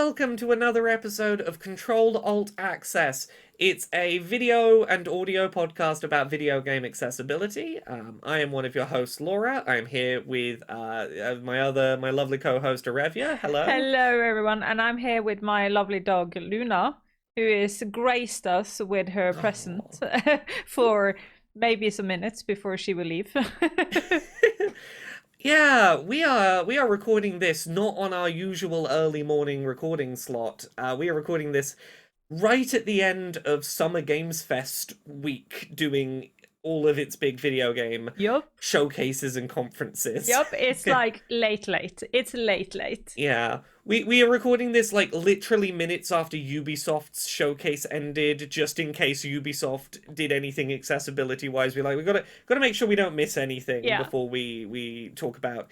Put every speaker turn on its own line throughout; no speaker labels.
welcome to another episode of Controlled Alt Access. It's a video and audio podcast about video game accessibility. I am one of your hosts, Laura. I'm here with my lovely co-host, Arevia. Hello.
Hello, everyone, and I'm here with my lovely dog, Luna, who has graced us with her present for maybe some minutes before she will leave.
Yeah, we are recording this not on our usual early morning recording slot. We are recording this right at the end of Summer Games Fest week, doing all of its big video game showcases and conferences.
Yep, it's like late. It's late.
Yeah. We are recording this like literally minutes after Ubisoft's showcase ended, just in case Ubisoft did anything accessibility wise. We gotta make sure we don't miss anything before we talk about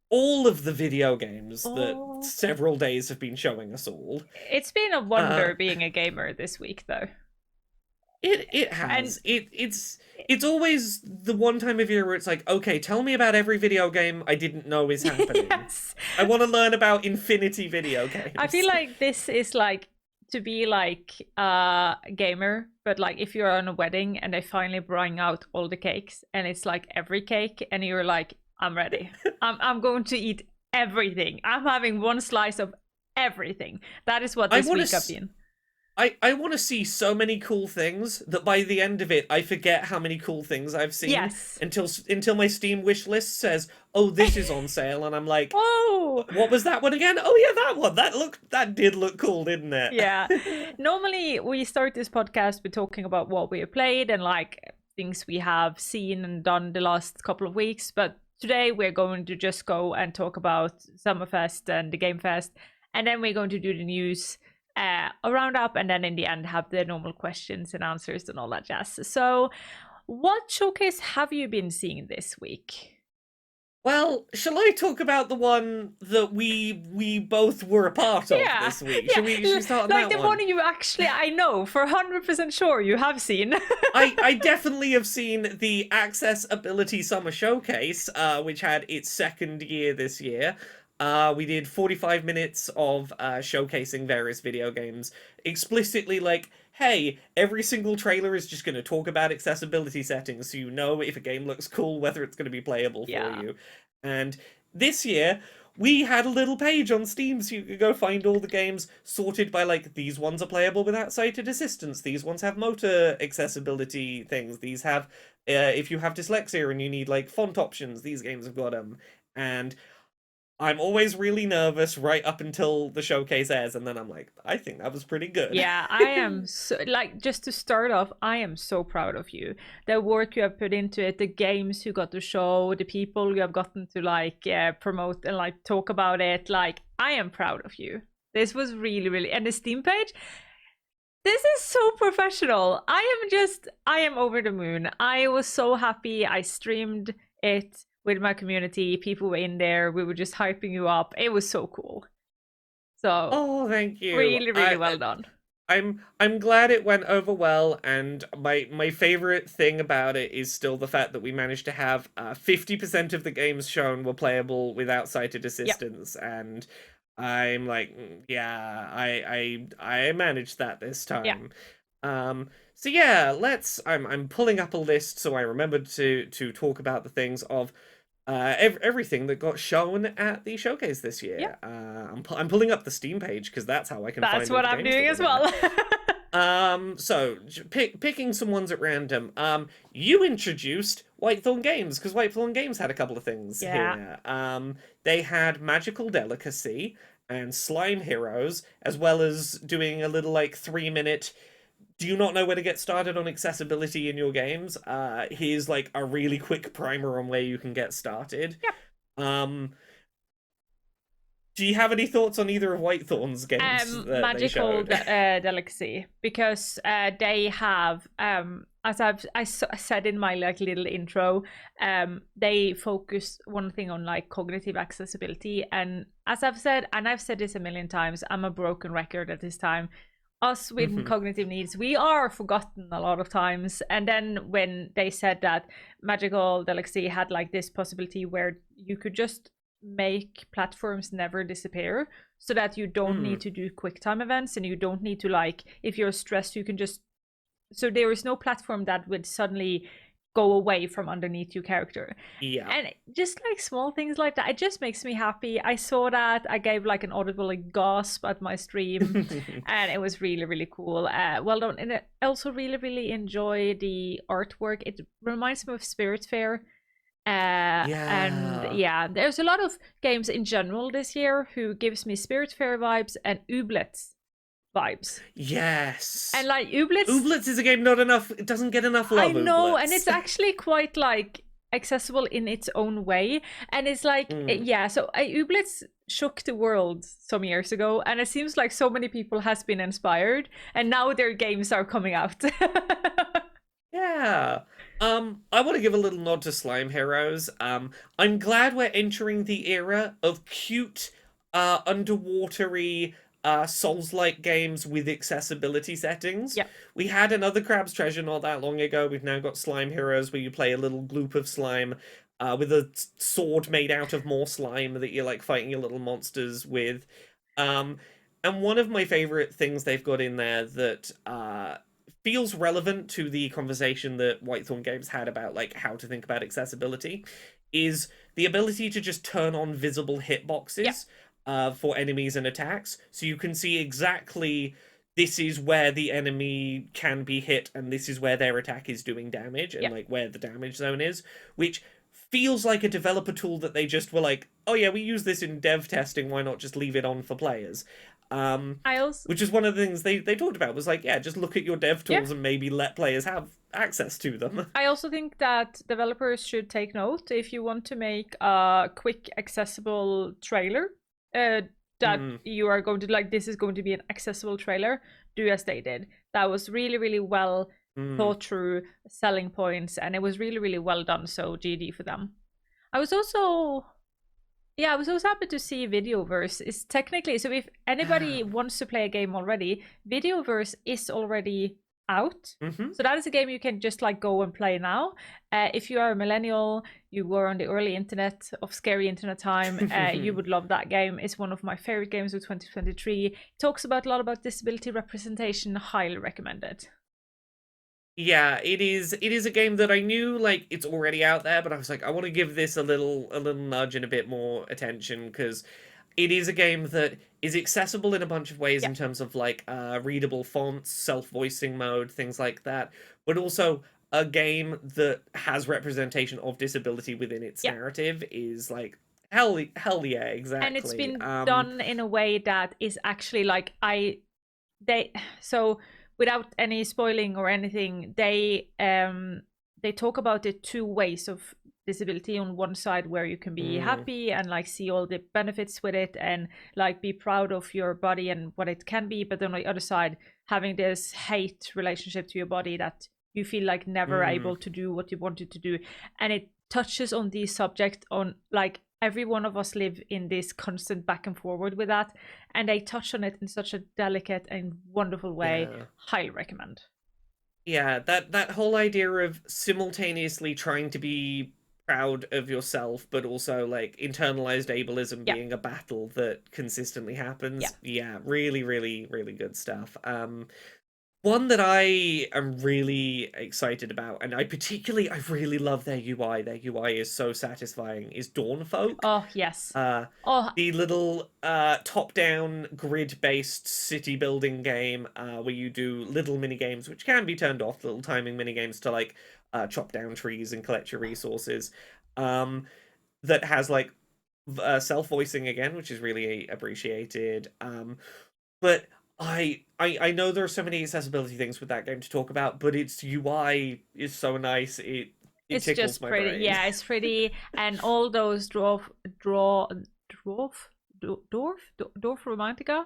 all of the video games that several days have been showing us all.
It's been a wonder being a gamer this week, though.
It has. And it's always the one time of year where it's like, okay, tell me about every video game I didn't know is happening.
Yes.
I want to learn about infinity video games.
I feel like this is like to be like a gamer, but like if you're on a wedding and they finally bring out all the cakes and it's like every cake and you're like, I'm ready. I'm going to eat everything. I'm having one slice of everything. That is what this week I've been.
I want to see so many cool things that by the end of it, I forget how many cool things I've seen.
Yes.
Until my Steam wish list says, "Oh, this is on sale," and I'm like,
"Oh,
what was that one again? Oh yeah, that one. That did look cool, didn't it?"
Yeah. Normally, we start this podcast with talking about what we have played and like things we have seen and done the last couple of weeks. But today, we're going to just go and talk about Summerfest and the Game Fest, and then we're going to do the news. A roundup, and then in the end have the normal questions and answers and all that jazz. So what showcase have you been seeing this week?
Well, shall I talk about the one that we both were a part of this week? Should we start on
like
that
the one you actually, I know for 100% sure you have seen.
I definitely have seen the Accessibility Summer Showcase, which had its second year this year. We did 45 minutes of showcasing various video games, explicitly like, hey, every single trailer is just going to talk about accessibility settings so you know if a game looks cool, whether it's going to be playable for you. And this year, we had a little page on Steam so you could go find all the games sorted by like, these ones are playable without sighted assistance, these ones have motor accessibility things, these have, if you have dyslexia and you need like font options, these games have got them. And I'm always really nervous right up until the showcase airs, and then I'm like, I think that was pretty good.
Yeah, I am so, like, just to start off, I am so proud of you. The work you have put into it, the games you got to show, the people you have gotten to like promote and like talk about it. Like, I am proud of you. This was really, and the Steam page, this is so professional. I am over the moon. I was so happy. I streamed it with my community. People were in there. We were just hyping you up. It was so cool. So,
oh, thank you.
Really well done.
I'm glad it went over well, and my favorite thing about it is still the fact that we managed to have 50% of the games shown were playable without sighted assistance, and I'm like, yeah, I managed that this time. So yeah, I'm pulling up a list so I remembered to talk about the things of everything that got shown at the showcase this year. I'm pulling up the Steam page because that's how I can find.
That's what I'm doing as well.
So picking some ones at random. You introduced Whitethorn Games because Whitethorn Games had a couple of things here. They had Magical Delicacy and Slime Heroes, as well as doing a little like 3-minute. Do you not know where to get started on accessibility in your games? Here's like a really quick primer on where you can get started. Do you have any thoughts on either of Whitethorn's games?
Magical Delicacy, because they have, as I said in my like little intro, they focus one thing on like cognitive accessibility, and as I've said, and I've said this a million times, I'm a broken record at this time. Us with cognitive needs, we are forgotten a lot of times. And then when they said that Magical Delicacy had like this possibility where you could just make platforms never disappear, so that you don't need to do quick time events, and you don't need to, like, if you're stressed, you can just, so there is no platform that would suddenly go away from underneath your character.
Yeah.
And just like small things like that, it just makes me happy. I saw that, I gave like an audible like gasp at my stream, and it was really, really cool. Well done. And I also really, really enjoy the artwork. It reminds me of Spirit Fair. And yeah, there's a lot of games in general this year who gives me Spirit Fair vibes and Ooblets vibes.
Yes.
And like Ooblets
is a game it doesn't get enough love.
I know,
Ooblets.
and it's actually quite like accessible in its own way, and it's like yeah, so Ooblets shook the world some years ago, and it seems like so many people has been inspired, and now their games are coming out.
Yeah. I want to give a little nod to Slime Heroes. I'm glad we're entering the era of cute, underwatery, Souls-like games with accessibility settings.
Yep.
We had another Crab's Treasure not that long ago. We've now got Slime Heroes, where you play a little gloop of slime with a sword made out of more slime that you're like fighting your little monsters with. And one of my favorite things they've got in there that feels relevant to the conversation that Whitethorn Games had about like how to think about accessibility is the ability to just turn on visible hitboxes for enemies and attacks, so you can see exactly this is where the enemy can be hit and this is where their attack is doing damage, and like where the damage zone is, which feels like a developer tool that they just were like, oh yeah, we use this in dev testing, why not just leave it on for players? Which is one of the things they talked about, was like, yeah, just look at your dev tools and maybe let players have access to them.
I also think that developers should take note, if you want to make a quick accessible trailer, that you are going to, like, this is going to be an accessible trailer, do as they did. That was really, really well thought through selling points, and it was really, really well done, so GD for them. I was also happy to see Videoverse is technically, so if anybody wants to play a game already, Videoverse is already out. So that is a game you can just like go and play now. If you are a millennial, you were on the early internet of scary internet time, you would love that game. It's one of my favorite games of 2023. It talks about a lot about disability representation. Highly recommended.
Yeah, it is a game that I knew like it's already out there, but I was like, I want to give this a little nudge and a bit more attention, because it is a game that is accessible in a bunch of ways in terms of like readable fonts, self-voicing mode, things like that, but also a game that has representation of disability within its narrative is like hell yeah, exactly.
And it's been done in a way that is actually like so without any spoiling or anything, they talk about it two ways of disability. On one side, where you can be happy and like see all the benefits with it and like be proud of your body and what it can be, but then on the other side, having this hate relationship to your body that you feel like never able to do what you wanted to do. And it touches on these subjects on like every one of us live in this constant back and forward with that, and they touch on it in such a delicate and wonderful way. Highly recommend.
Yeah, that whole idea of simultaneously trying to be proud of yourself, but also like internalized ableism being a battle that consistently happens. Yeah, really, really, really good stuff. One that I am really excited about, and I really love their UI. Their UI is so satisfying, is Dawnfolk.
Oh, yes.
The little top-down grid-based city building game where you do little mini-games, which can be turned off, little timing mini-games to like chop down trees and collect your resources. That has like self-voicing again, which is really appreciated. But I know there are so many accessibility things with that game to talk about, but its UI is so nice. It
it's
tickles
just
my
pretty.
brain.
Yeah, it's pretty, and all those dwarf romantica.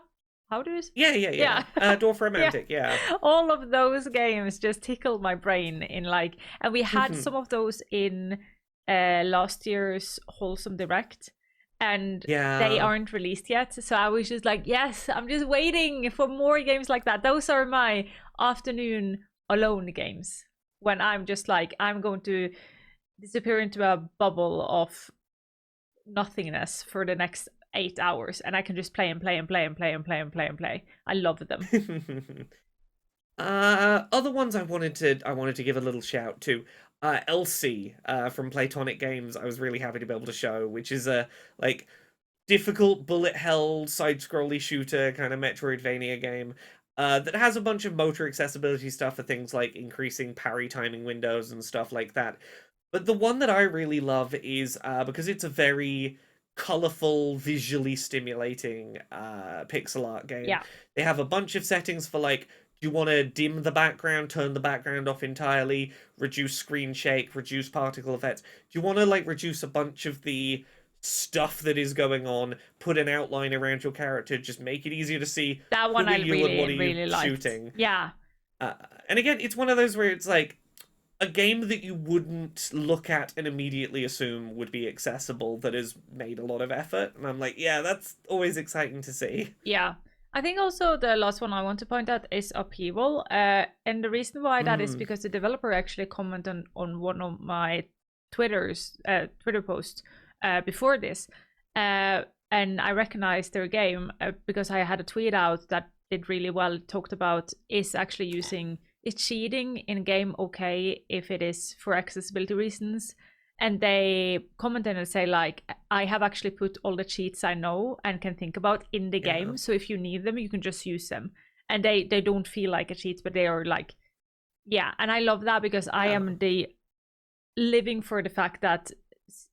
How do you say?
Yeah. Dwarf Romantic, yeah.
All of those games just tickle my brain in like, and we had some of those in last year's Wholesome Direct, and they aren't released yet. So I was just like, yes, I'm just waiting for more games like that. Those are my afternoon alone games, when I'm just like, I'm going to disappear into a bubble of nothingness for the next 8 hours, and I can just play and play and play and play and play and play and play. I love them.
Other ones I wanted to give a little shout to. Elsie from Playtonic Games, I was really happy to be able to show, which is a like difficult bullet hell side-scrolly shooter kind of Metroidvania game that has a bunch of motor accessibility stuff for things like increasing parry timing windows and stuff like that. But the one that I really love is because it's a very colorful, visually stimulating pixel art game.
Yeah.
They have a bunch of settings for like, do you want to dim the background, turn the background off entirely, reduce screen shake, reduce particle effects? Do you want to like reduce a bunch of the stuff that is going on, put an outline around your character, just make it easier to see
That one
who
I
are you
really,
and what are
really
you
liked.
shooting?
Yeah.
And again, it's one of those where it's like a game that you wouldn't look at and immediately assume would be accessible that has made a lot of effort. And I'm like, yeah, that's always exciting to see.
Yeah. I think also the last one I want to point out is Upheaval. And the reason why that is because the developer actually commented on one of my Twitter posts before this. And I recognized their game because I had a tweet out that did really well. It talked about is actually using... Is cheating in game okay if it is for accessibility reasons? And they commented and say like, I have actually put all the cheats I know and can think about in the game. So if you need them, you can just use them. And they don't feel like a cheat, but they are like, yeah. And I love that because I am living for the fact that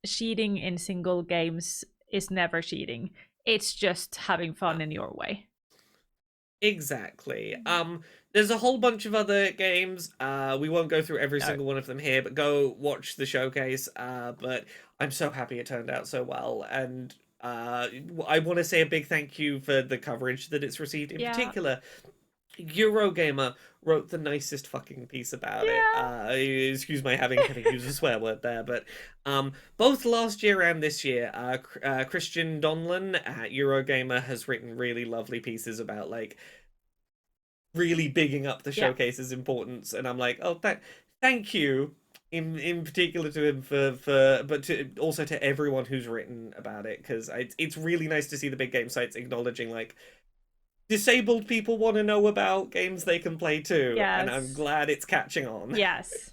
cheating in single games is never cheating. It's just having fun in your way.
Exactly. There's a whole bunch of other games. We won't go through every single one of them here, but go watch the showcase. But I'm so happy it turned out so well, and I want to say a big thank you for the coverage that it's received. In particular, Eurogamer wrote the nicest fucking piece about it. Excuse my having used a swear word there, but both last year and this year, Christian Donlan at Eurogamer has written really lovely pieces about like really bigging up the showcase's importance, and I'm like, oh, thank you in particular to him but to also to everyone who's written about it, because it's really nice to see the big game sites acknowledging like disabled people want to know about games they can play too, and I'm glad it's catching on.
Yes.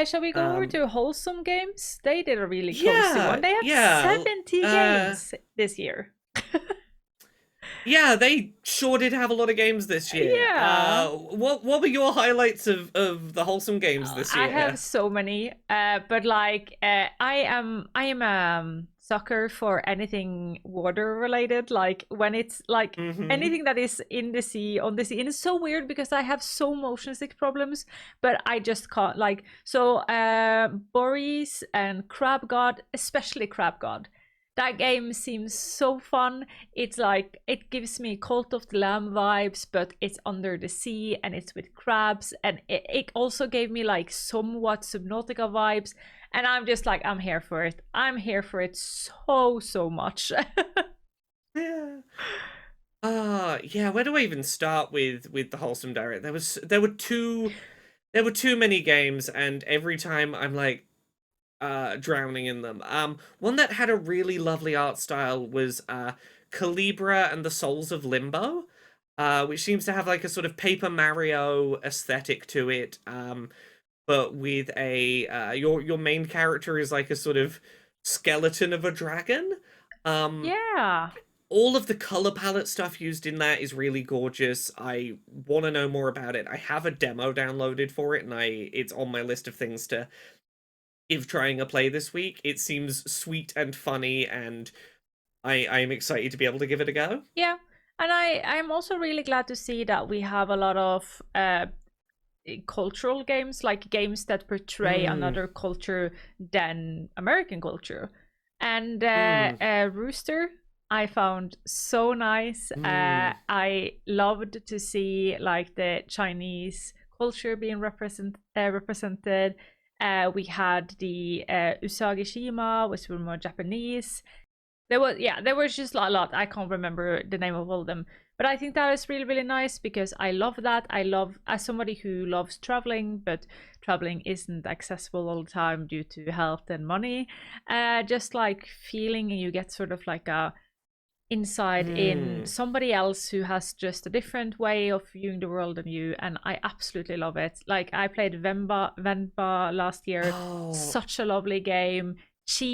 Shall we go over to Wholesome Games? They did a really cozy one. They have 70 games this year.
Yeah, they sure did have a lot of games this year.
Yeah.
What were your highlights of the Wholesome Games this year?
I have so many, but like I am a sucker for anything water related. Like when it's like anything that is in the sea, on the sea, and it's so weird because I have so motion sick problems, but I just can't like. So Boris and Crab God, especially Crab God. That game seems so fun. It's like, it gives me Cult of the Lamb vibes, but it's under the sea and it's with crabs. And it also gave me like somewhat Subnautica vibes. And I'm just like, I'm here for it. I'm here for it so much.
Yeah. Yeah, where do I even start with the Wholesome Direct? There were too many games, and every time I'm like, drowning in them. One that had a really lovely art style was Culibra and the Souls of Limbo, which seems to have like a sort of Paper Mario aesthetic to it, but with a your main character is like a sort of skeleton of a dragon.
Yeah.
All of the color palette stuff used in that is really gorgeous. I want to know more about it. I have a demo downloaded for it, and it's on my list of things to give trying a play this week. It seems sweet and funny, and I'm excited to be able to give it a go.
Yeah, and I'm also really glad to see that we have a lot of cultural games, like games that portray another culture than American culture. And Rooster, I found so nice. I loved to see like the Chinese culture being represented. We had the Usagi-shima, which were more Japanese. There was just a lot. I can't remember the name of all of them, But I think that is really, really nice because I love that. I love, as somebody who loves traveling, but traveling isn't accessible all the time due to health and money. Just like feeling you get sort of like a insight in
Mm.
somebody else who has just a different way of viewing the world than you, and I absolutely love it. Like I played Venba last year,
Oh,
such a lovely game.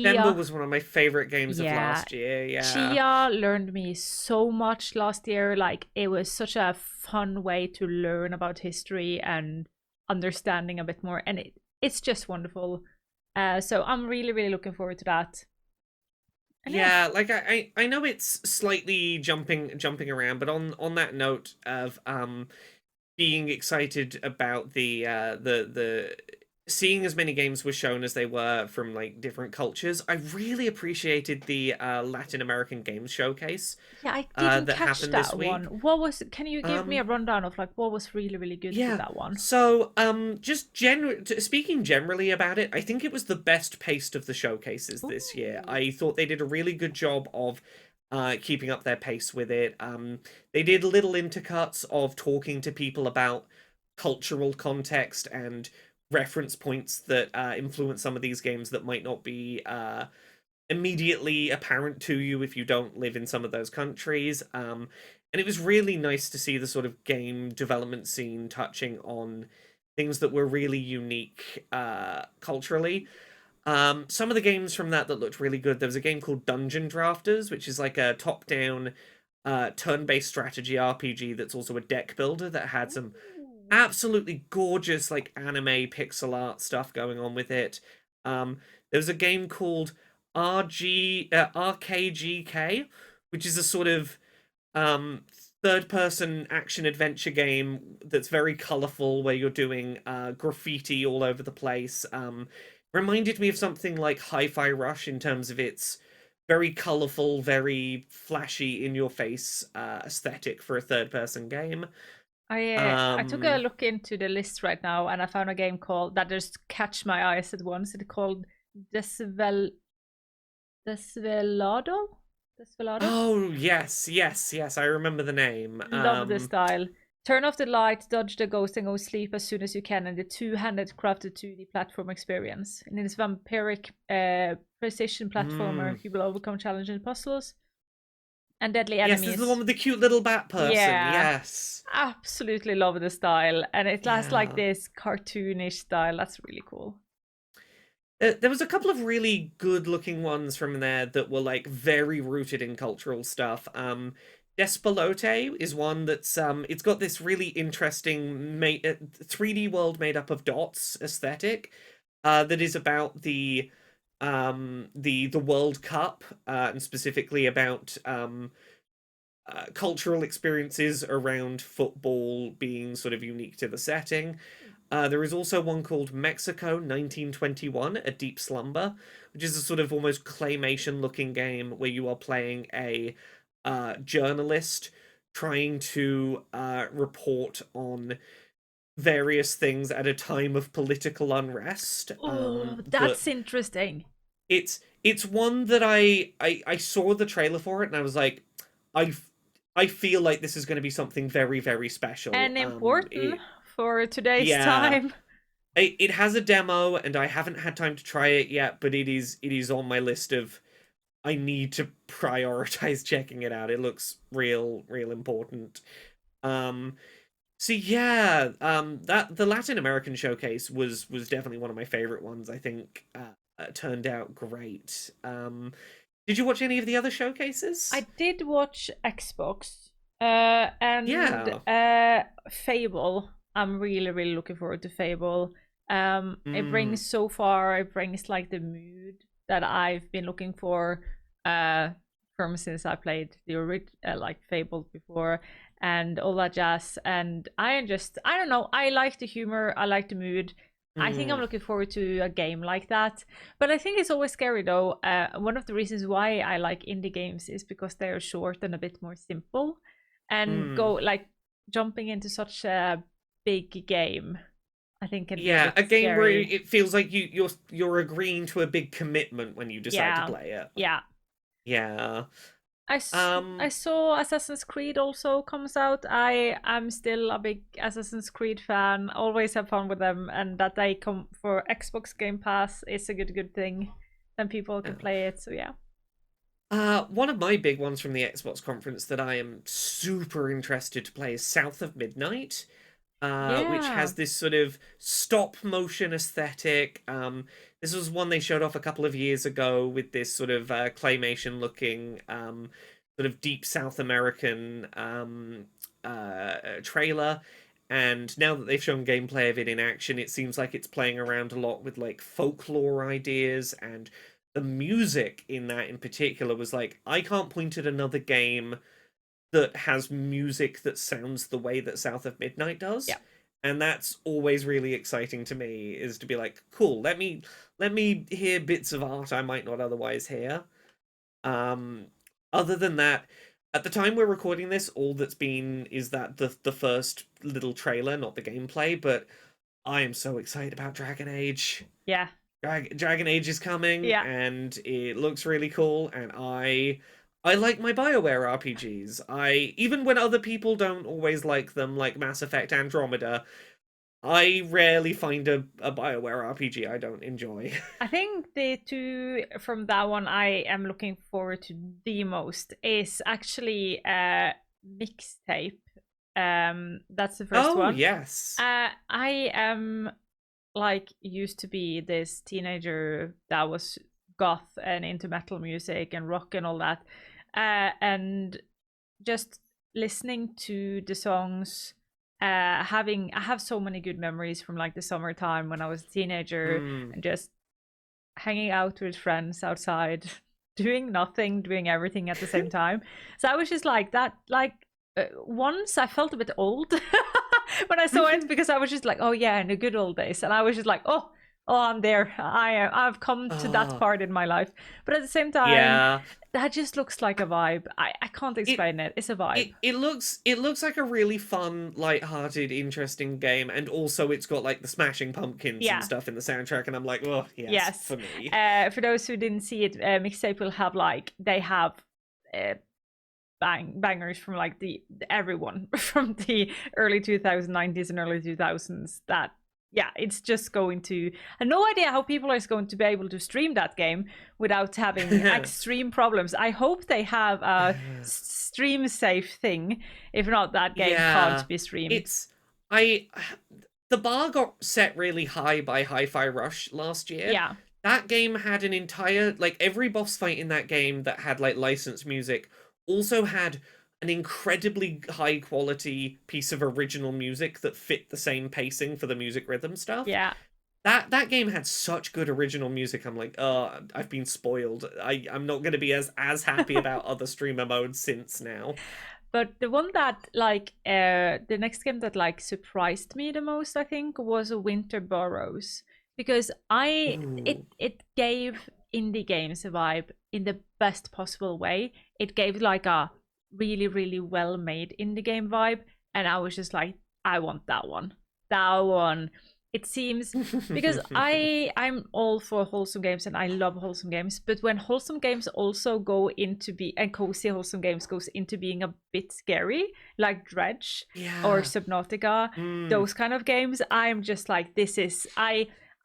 Denver
Chia,
was one of my favorite games of
yeah,
last year. Yeah.
Chia learned me so much last year. Like it was such a fun way to learn about history and understanding a bit more, and it's just wonderful. So I'm really, really looking forward to that. And yeah,
Yeah, like I know it's slightly jumping around, but on that note of being excited about the seeing as many games were shown as they were from like different cultures, I really appreciated the Latin American Games Showcase
yeah, I didn't
that
catch
happened this
that one.
week.
What was? Can you give me
Um
a rundown of like what was really, really good with
Yeah.
that one?
So, just speaking generally about it, I think it was the best paced of the showcases this year.
Ooh.
I thought they did a really good job of keeping up their pace with it. They did little intercuts of talking to people about cultural context and reference points that influence some of these games that might not be immediately apparent to you if you don't live in some of those countries. And it was really nice to see the sort of game development scene touching on things that were really unique culturally. Some of the games from that looked really good. There was a game called Dungeon Drafters, which is like a top-down turn-based strategy RPG that's also a deck builder that had some
Ooh.
absolutely gorgeous like anime pixel art stuff going on with it. There was a game called RKGK, which is a sort of um, third person action adventure game that's very colorful where you're doing graffiti all over the place. Reminded me of something like Hi-Fi Rush in terms of its very colorful, very flashy in your face aesthetic for a third person game.
I took a
um
look into the list right now, and I found a game called that just catch my eyes at once. It's called Desvel Desvelado. Desvelado.
oh, yes, I remember the name.
Love the style. Turn off the light, dodge the ghost, and go sleep as soon as you can. And the two-handed crafted 2D platform experience. In this vampiric precision platformer,
mm,
you will overcome challenging puzzles and deadly
yes, this is the one
enemies.
with the cute little bat person.
Yeah,
Yes.
absolutely love the style, and it has like
Yeah.
this cartoonish style. That's really cool.
There was a couple of really good looking ones from there that were like very rooted in cultural stuff. Despelote is one that's it's got this really interesting 3D world made up of dots aesthetic that is about the World Cup and specifically about cultural experiences around football being sort of unique to the setting. There is also one called Mexico 1921, A Deep Slumber, which is a sort of almost claymation looking game where you are playing a journalist trying to report on various things at a time of political unrest.
Oh,
But
that's interesting
it's one that I saw the trailer for it and I was like, I I feel like this is going to be something very very special.
and important for today's
Yeah,
time.
it has a demo and I haven't had time to try it yet, but it is on my list of I need to prioritize checking it out. It looks real important. Um so yeah, that the Latin American showcase was definitely one of my favorite ones. I think turned out great. Did you watch any of the other showcases?
I did watch Xbox and
Yeah.
Fable. I'm really, really looking forward to Fable. It
Mm,
brings so far, it brings like the mood that I've been looking for uh from since I played the like Fable before and all that jazz. And I don't know, I like the humor, I like the mood. I think I'm
mm,
looking forward to a game like that. But I think it's always scary though. One of the reasons why I like indie games is because they're short and a bit more simple, and
mm.
go like jumping into such a big game. I think can be a
Yeah,
bit
a game where
scary.
it feels like you're agreeing to a big commitment when you decide to
Yeah,
play it.
yeah.
Yeah.
I saw Assassin's Creed also comes out. I'm still a big Assassin's Creed fan. Always have fun with them, and that they come for Xbox Game Pass is a good thing. Then people can play it. So yeah.
One of my big ones from the Xbox conference that I am super interested to play is South of Midnight, which
Yeah.
has this sort of stop motion aesthetic. This was one they showed off a couple of years ago with this sort of claymation looking, sort of deep South American trailer. And now that they've shown gameplay of it in action, it seems like it's playing around a lot with like folklore ideas, and the music in that in particular was like, I can't point at another game that has music that sounds the way that South of Midnight does.
Yeah.
And that's always really exciting to me, is to be like, cool, let me hear bits of art I might not otherwise hear. Other than that, at the time we're recording this, all that's been is that the first little trailer, not the gameplay, but I am so excited about Dragon Age.
Yeah.
Dragon Age is coming,
Yeah.
and it looks really cool, and I like my BioWare RPGs. Even when other people don't always like them, like Mass Effect Andromeda, I rarely find a BioWare RPG I don't enjoy.
I think the two from that one I am looking forward to the most is actually Mixtape. That's the first
Oh,
one.
yes.
I am like used to be this teenager that was goth and into metal music and rock and all that, and just listening to the songs. I have so many good memories from like the summertime when I was a teenager and just hanging out with friends outside, doing nothing, doing everything at the same time. So I was just like that. Like once I felt a bit old when I saw it, because I was just like, oh yeah, in the good old days, and I was just like, oh, I'm there. I've come to that part in my life. But at the same time,
Yeah.
that just looks like a vibe. I can't explain it. It's a vibe.
It looks like a really fun, light-hearted, interesting game, and also it's got like the Smashing Pumpkins
Yeah.
and stuff in the soundtrack, and I'm like, oh yes, for me.
For those who didn't see it, Mixtape will have like they have bangers from like the everyone from the early 2090s and early 2000s. That it's just going to. I have no idea how people are going to be able to stream that game without having extreme problems. I hope they have a stream safe thing. If not, that game can't be streamed.
The bar got set really high by Hi-Fi Rush last year.
Yeah.
That game had an entire, like, every boss fight in that game that had like licensed music also had an incredibly high quality piece of original music that fit the same pacing for the music rhythm stuff.
Yeah.
That game had such good original music. I'm like, oh, I've been spoiled. I'm not going to be as happy about other streamer modes since now.
But the one that like the next game that like surprised me the most, I think, was Winter Burrows, because it gave indie games a vibe in the best possible way. It gave like a really well made indie game vibe, and I was just like, I want that one. It seems, because I'm all for wholesome games and I love wholesome games, but when wholesome games also go into and cozy wholesome games goes into being a bit scary, like Dredge or Subnautica, those kind of games, I'm just like,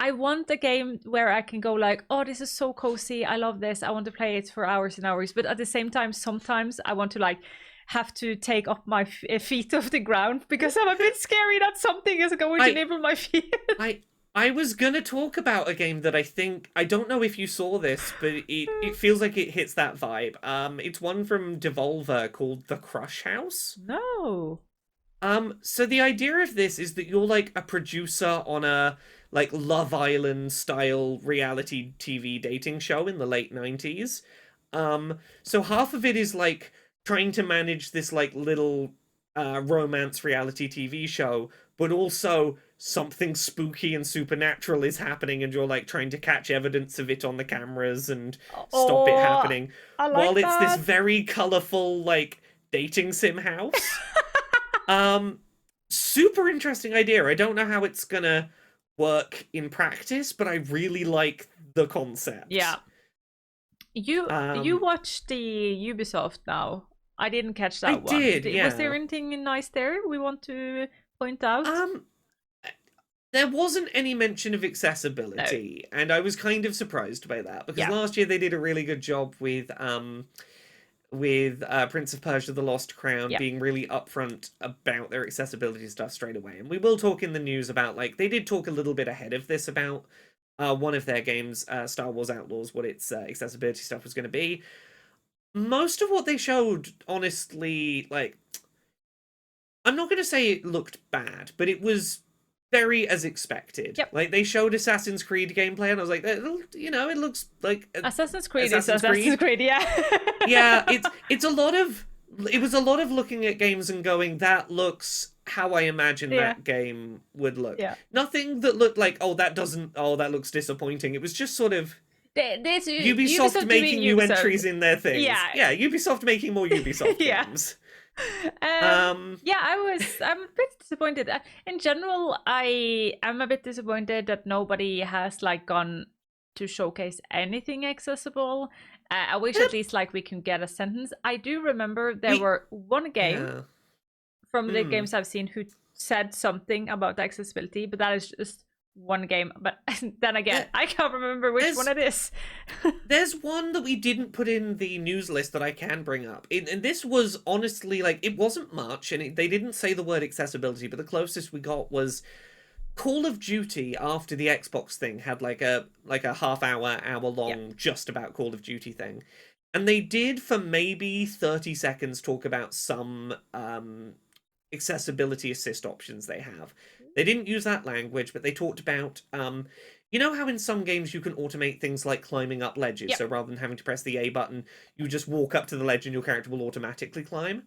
I want a game where I can go like, oh, this is so cozy, I love this, I want to play it for hours and hours. But at the same time, sometimes I want to like have to take up my feet off the ground because I'm a bit scary that something is going to nibble my feet.
I was gonna talk about a game that I don't know if you saw this, but it feels like it hits that vibe. It's one from Devolver called The Crush House.
No.
So the idea of this is that you're like a producer on a like Love Island style reality TV dating show in the late 90s. So half of it is like trying to manage this like little romance reality TV show, but also something spooky and supernatural is happening, and you're like trying to catch evidence of it on the cameras and stop it happening. While it's this very colorful like dating sim house. Super interesting idea. I don't know how it's gonna work in practice, but I really like the concept.
Yeah. You watched the Ubisoft now. I didn't catch
I
that one.
did,
Was there
yeah.
anything nice there we want to point out?
There wasn't any mention of
No.
accessibility, and I was kind of surprised by that because
Yeah.
last year they did a really good job with Prince of Persia: The Lost Crown
Yeah.
being really upfront about their accessibility stuff straight away. And we will talk in the news about, like, they did talk a little bit ahead of this about one of their games, Star Wars Outlaws, what its accessibility stuff was going to be. Most of what they showed, honestly, like, I'm not going to say it looked bad, but it was very as expected.
Yep.
Like, they showed Assassin's Creed gameplay, and I was like, you know, it looks like
Assassin's Creed is Assassin's Creed, yeah.
Yeah, it's a lot of, it was a lot of looking at games and going, that looks how I imagine that game would look.
Yeah.
Nothing that looked like, that looks disappointing. It was just sort of Ubisoft making new entries in their things. Yeah, Ubisoft making more Ubisoft games.
I'm a bit disappointed. In general, I am a bit disappointed that nobody has like gone to showcase anything accessible. I wish at least like we can get a sentence. I do remember there were one game from the games I've seen who said something about accessibility, but that is just one game. But then again, I can't remember which one it is.
There's one that we didn't put in the news list that I can bring up. And this was honestly, like, it wasn't much, and they didn't say the word accessibility, but the closest we got was Call of Duty after the Xbox thing had like a hour long just about Call of Duty thing. And they did for maybe 30 seconds talk about some accessibility assist options they have. They didn't use that language, but they talked about you know how in some games you can automate things like climbing up ledges, so rather than having to press the A button, you just walk up to the ledge and your character will automatically climb?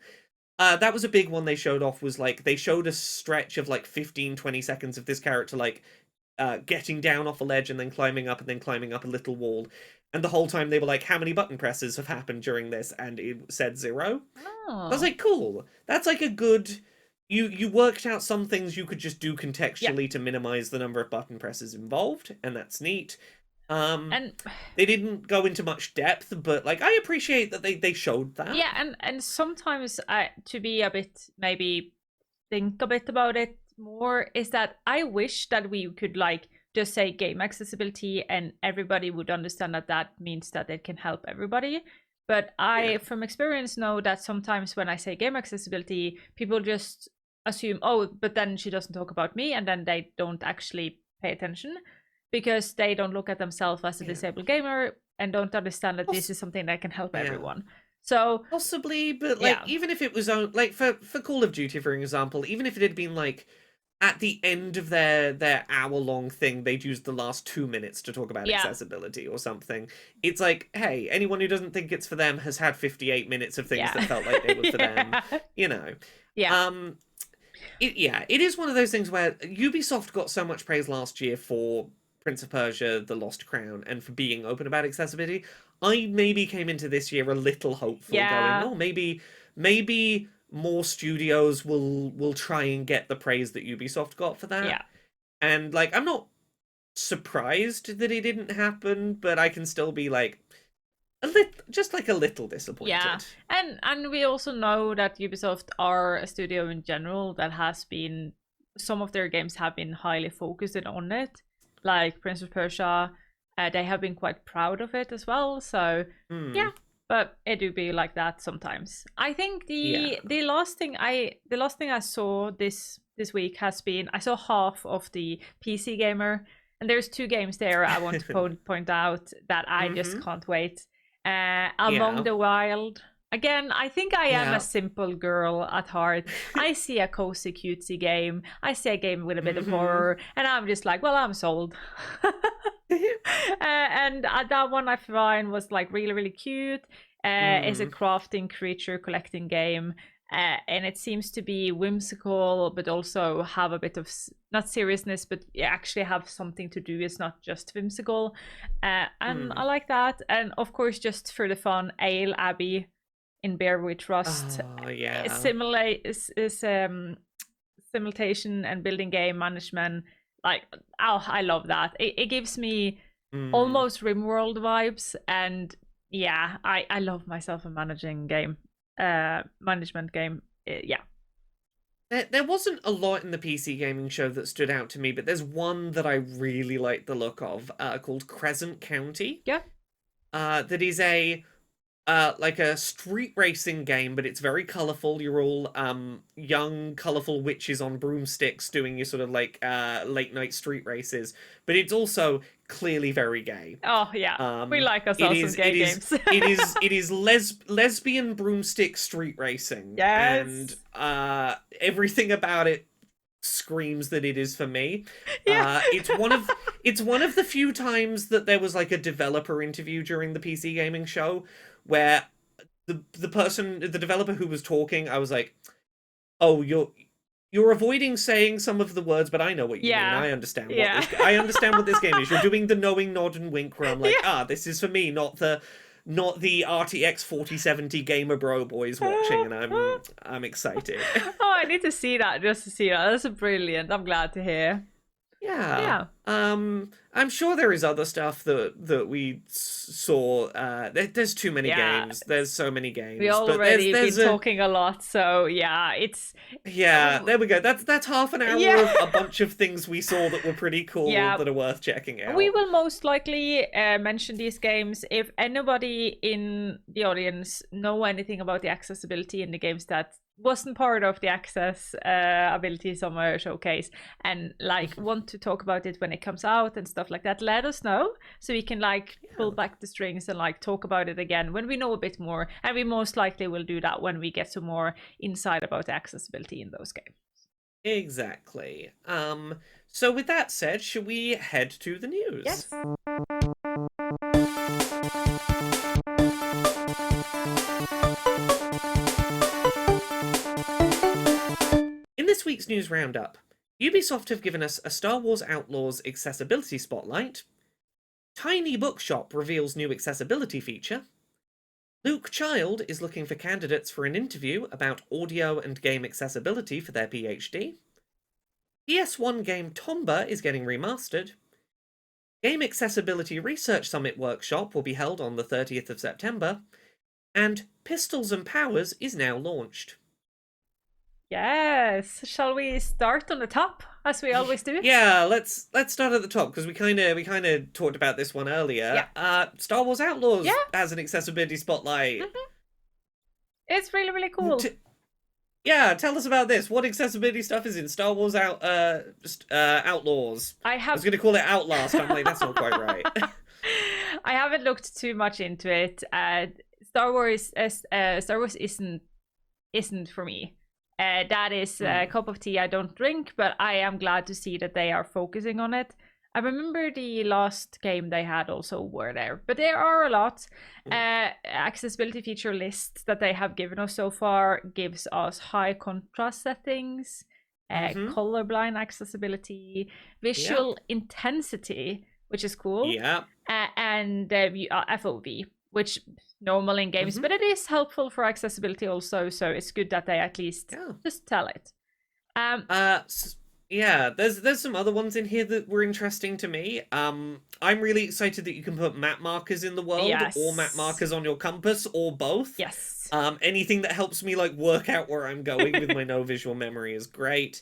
That was a big one they showed off, was like, they showed a stretch of like 15-20 seconds of this character like getting down off a ledge and then climbing up a little wall. And the whole time they were like, how many button presses have happened during this? And it said 0. I was like, cool. That's like a good... You worked out some things you could just do contextually to minimize the number of button presses involved, and that's neat. And they didn't go into much depth, but like, I appreciate that they showed that.
Yeah, and sometimes to be a bit, maybe think a bit about it more, is that I wish that we could like just say game accessibility and everybody would understand that that means that it can help everybody. But I, from experience, know that sometimes when I say game accessibility, people just assume, oh, but then she doesn't talk about me, and then they don't actually pay attention because they don't look at themselves as a disabled gamer and don't understand that this is something that can help everyone. So
possibly, but like, even if it was like for Call of Duty, for example, even if it had been like at the end of their hour-long thing, they'd used the last 2 minutes to talk about accessibility or something. It's like, hey, anyone who doesn't think it's for them has had 58 minutes of things that felt like they were for them. You know. It is one of those things where Ubisoft got so much praise last year for Prince of Persia: The Lost Crown and for being open about accessibility. I maybe came into this year a little hopeful, going, oh, maybe more studios will try and get the praise that Ubisoft got for that.
Yeah.
And like, I'm not surprised that it didn't happen, but I can still be like a little disappointed.
Yeah, and we also know that Ubisoft are a studio in general that has been, some of their games have been highly focused on it, like Prince of Persia. They have been quite proud of it as well. So yeah, but it do be like that sometimes. I think the last thing I saw this week has been, I saw half of the PC Gamer, and there's 2 games there I want to point out that I just can't wait. Among the Wild. Again, I think I am a simple girl at heart. I see a cozy, cutesy game. I see a game with a bit of horror, and I'm just like, well, I'm sold. And that one I find was like really, really cute. It's a crafting, creature collecting game. And it seems to be whimsical, but also have a bit of, not seriousness, but actually have something to do. It's not just whimsical. And I like that. And of course, just for the fun, Ale Abbey in Bear with Trust. Simulation and building game management. Like, oh, I love that. It gives me almost RimWorld vibes, and Yeah, I love myself a managing game, management game. Yeah.
There wasn't a lot in the PC gaming show that stood out to me, but there's one that I really like the look of, called Crescent County.
Yeah.
That is a like a street racing game, but it's very colorful. You're all young, colorful witches on broomsticks doing your sort of like late night street races. But it's also clearly very gay.
Oh yeah, we like
It
ourselves some
is
gay
it is
games.
it is lesbian broomstick street racing, and
Yes.
everything about it screams that it is for me.
Yeah.
It's one of the few times that there was like a developer interview during the PC gaming show where the developer who was talking, I was like, "Oh, you're avoiding saying some of the words, but I know what you mean.
Yeah. Yeah.
I understand what this game is. You're doing the knowing nod and wink where I'm like,
Yeah.
this is for me, not the RTX 4070 gamer bro boys watching, and I'm excited."
Oh, I need to see that just to see that. That's brilliant. I'm glad to hear.
Yeah.
Yeah.
I'm sure there is other stuff that we saw. There's too many
Yeah.
games. There's so many games.
We
but
already
there's
been talking a lot, so yeah, it's
Yeah, there we go. That's half an hour
Yeah.
of a bunch of things we saw that were pretty cool
Yeah.
that are worth checking out.
we will most likely mention these games if anybody in the audience know anything about the accessibility in the games that wasn't part of the accessibility summer showcase and like want to talk about it when it comes out and stuff like that. Let us know so we can like pull back the strings and like talk about it again when we know a bit more, and we most likely will do that when we get some more insight about the accessibility in those games.
Exactly. So with that said, should we head to the news?
Yes.
In this week's news roundup, Ubisoft have given us a Star Wars Outlaws accessibility spotlight, Tiny Bookshop reveals new accessibility feature, Luke Child is looking for candidates for an interview about audio and game accessibility for their PhD, PS1 game Tomba is getting remastered, Game Accessibility Research Summit Workshop will be held on the 30th of September, and Pistols and Powers is now launched.
Yes. Shall we start on the top as we always do?
Yeah, let's start at the top because we kind of talked about this one earlier.
Yeah.
Star Wars Outlaws
Yeah.
has an accessibility spotlight.
It's really, really cool.
Yeah, tell us about this. What accessibility stuff is in Star Wars Outlaws?
I
I was
have
going to call it Outlast. I'm like, that's not quite right.
I haven't looked too much into it. Star Wars isn't for me. That is a cup of tea I don't drink, but I am glad to see that they are focusing on it. I remember the last game they had also were there, but there are a lot. Accessibility feature list that they have given us so far gives us high contrast settings, colorblind accessibility, visual intensity, which is cool,
Yeah.
and FOV, which normal in games, but it is helpful for accessibility also. So it's good that they at least just tell it.
Yeah, there's some other ones in here that were interesting to me. I'm really excited that you can put map markers in the world, or map markers on your compass, or both.
Yes.
Anything that helps me like work out where I'm going with my no visual memory is great.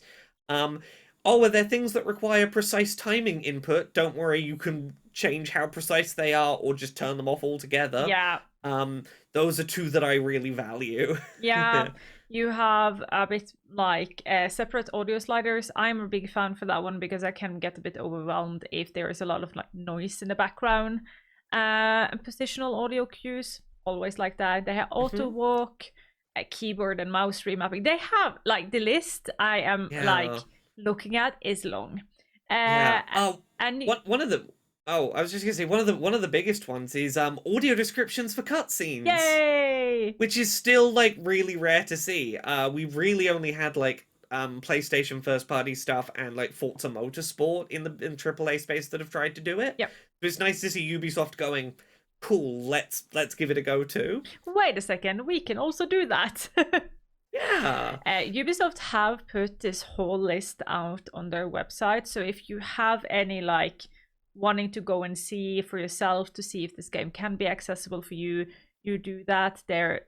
Are there things that require precise timing input? Don't worry, you can change how precise they are or just turn them off altogether.
Yeah.
Those are two that I really value.
Yeah. You have a bit like separate audio sliders. I'm a big fan for that one because I can get a bit overwhelmed if there is a lot of like noise in the background. And positional audio cues, always like that. They have auto walk, keyboard and mouse remapping. They have like the list I am like looking at is long.
And one of the I was just gonna say one of the biggest ones is audio descriptions for cutscenes.
Yay!
Which is still like really rare to see. We've really only had like PlayStation first party stuff and like Forza Motorsport in AAA space that have tried to do it.
Yep.
But it's nice to see Ubisoft going, cool, let's give it a go too.
Wait a second, we can also do that.
Yeah.
Ubisoft have put this whole list out on their website, so if you have any like wanting to go and see for yourself to see if this game can be accessible for you, you do that. There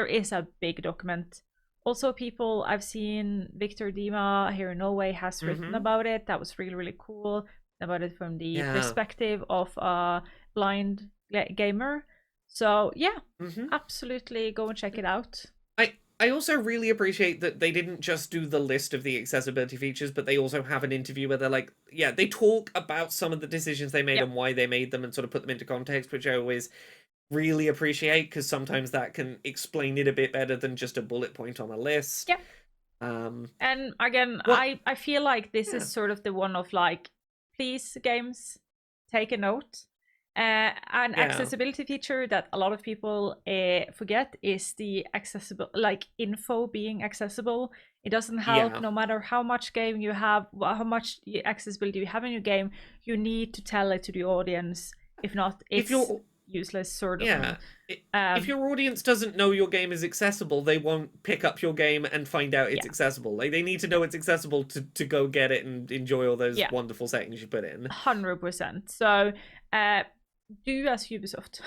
is a big document. Also, people I've seen, Victor Dima here in Norway has written about it. That was really, really cool, about it from the perspective of a blind gamer. So yeah, absolutely go and check it out.
I also really appreciate that they didn't just do the list of the accessibility features, but they also have an interview where they're like, yeah, they talk about some of the decisions they made and why they made them and sort of put them into context, which I always really appreciate, because sometimes that can explain it a bit better than just a bullet point on a list.
Yeah. And again, I feel like this is sort of the one of like, please, games, take a note. An accessibility feature that a lot of people forget is the accessible, like info being accessible. It doesn't help no matter how much game you have, how much accessibility you have in your game. You need to tell it to the audience. If not, it's useless, sort of.
If your audience doesn't know your game is accessible, they won't pick up your game and find out it's accessible. Like, they need to know it's accessible to go get it and enjoy all those wonderful settings you put in.
100%. So do as Ubisoft.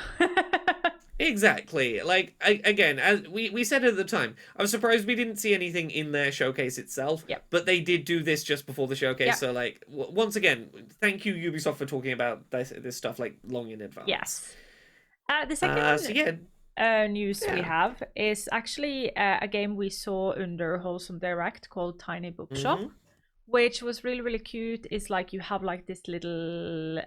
Exactly. Like, again, as we said at the time, I was surprised we didn't see anything in their showcase itself, but they did do this just before the showcase. So, like, once again, thank you, Ubisoft, for talking about this stuff, like, long in advance.
Yes. The second news we have is actually a game we saw under Wholesome Direct called Tiny Bookshop, which was really, really cute. It's like you have like this little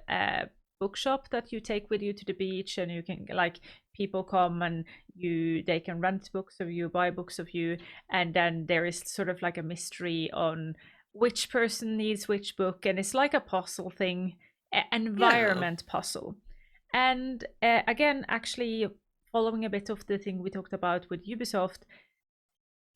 bookshop that you take with you to the beach, and you can, like, people come and they can rent books of you, buy books of you, and then there is sort of like a mystery on which person needs which book, and it's like a puzzle thing, environment puzzle. And again, actually following a bit of the thing we talked about with Ubisoft,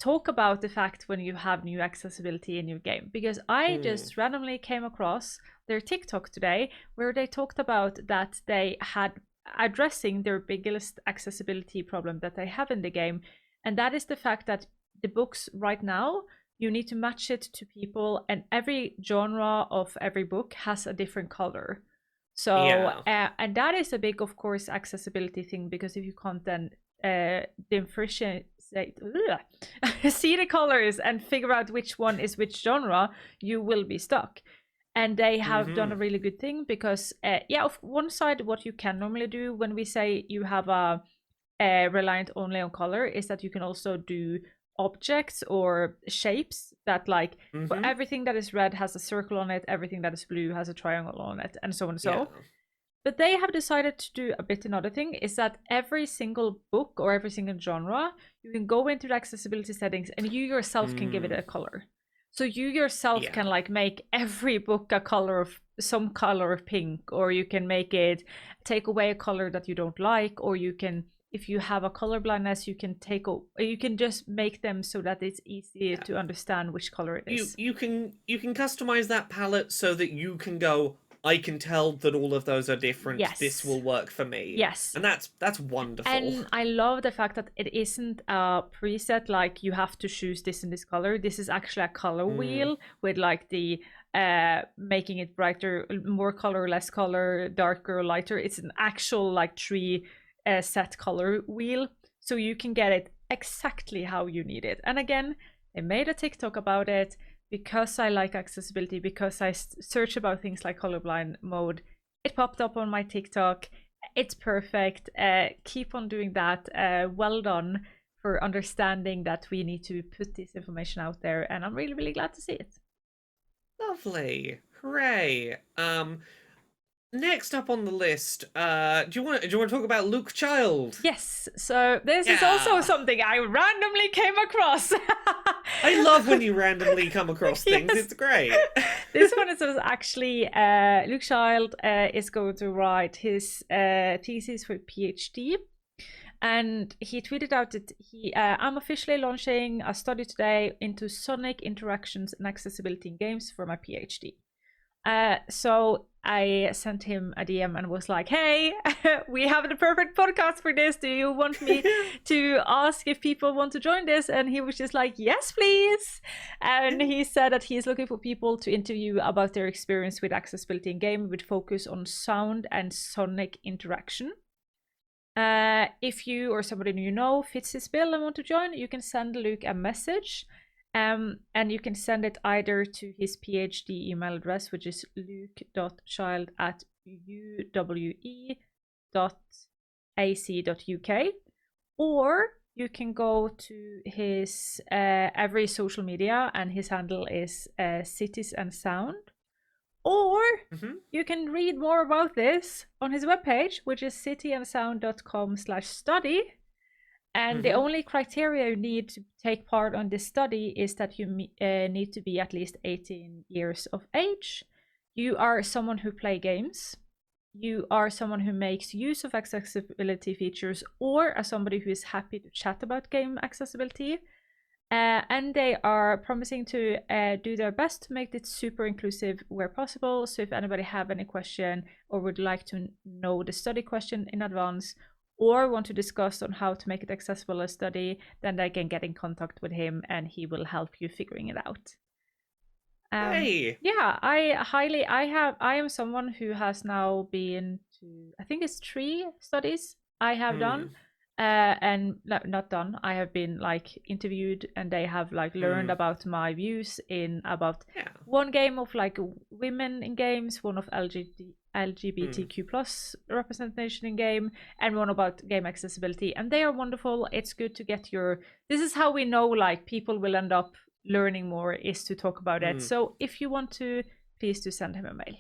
talk about the fact when you have new accessibility in your game, because I just randomly came across their TikTok today where they talked about that they had addressing their biggest accessibility problem that they have in the game, and that is the fact that the books right now, you need to match it to people, and every genre of every book has a different color. So and that is a big, of course, accessibility thing, because if you can't then differentiate, see the colors and figure out which one is which genre, you will be stuck. And they have done a really good thing, because of one side, what you can normally do when we say you have a reliant only on color is that you can also do objects or shapes that, like, for everything that is red has a circle on it, everything that is blue has a triangle on it, and so on and so. But they have decided to do a bit another thing, is that every single book or every single genre, you can go into the accessibility settings and you yourself can give it a color. So you yourself can, like, make every book a color of some color of pink, or you can make it take away a color that you don't like, or you can, if you have a color blindness, you can just make them so that it's easy to understand which color it is.
You can customize that palette so that you can go, I can tell that all of those are different.
Yes.
This will work for me.
Yes.
And that's wonderful.
And I love the fact that it isn't a preset, like you have to choose this in this color. This is actually a color wheel with, like, the making it brighter, more color, less color, darker, lighter. It's an actual, like, tree set color wheel, so you can get it exactly how you need it. And again, they made a TikTok about it, because I like accessibility, because I search about things like colorblind mode. It popped up on my TikTok. It's perfect. Keep on doing that. Well done for understanding that we need to put this information out there, and I'm really, really glad to see it.
Lovely. Hooray. Next up on the list, do you want to talk about Luke Child?
Yes. So this is also something I randomly came across.
I love when you randomly come across things. It's great.
This one is actually Luke Child is going to write his thesis for PhD, and he tweeted out that I'm officially launching a study today into sonic interactions and accessibility in games for my PhD. So I sent him a DM and was like, hey, we have the perfect podcast for this. Do you want me to ask if people want to join this? And he was just like, yes, please. And he said that he's looking for people to interview about their experience with accessibility in game with focus on sound and sonic interaction. If you or somebody you know fits this bill and want to join, you can send Luke a message. And you can send it either to his PhD email address, which is luke.child@uwe.ac.uk, or you can go to his every social media, and his handle is Cities and Sound. Or you can read more about this on his webpage, which is cityandsound.com/study. And the only criteria you need to take part on this study is that you need to be at least 18 years of age. You are someone who plays games. You are someone who makes use of accessibility features, or are somebody who is happy to chat about game accessibility. And they are promising to do their best to make it super inclusive where possible. So if anybody have any question or would like to know the study question in advance, or want to discuss on how to make it accessible as study, then they can get in contact with him and he will help you figuring it out.
Hey.
Yeah, I am someone who has now been to, I think it's 3 studies I have done. And not done. I have been like interviewed, and they have like learned about my views in about one game of like women in games, one of LGBTQ plus representation in game, and one about game accessibility. And they are wonderful. It's good to get this is how we know like people will end up learning more, is to talk about it. So if you want to, please do send him a mail.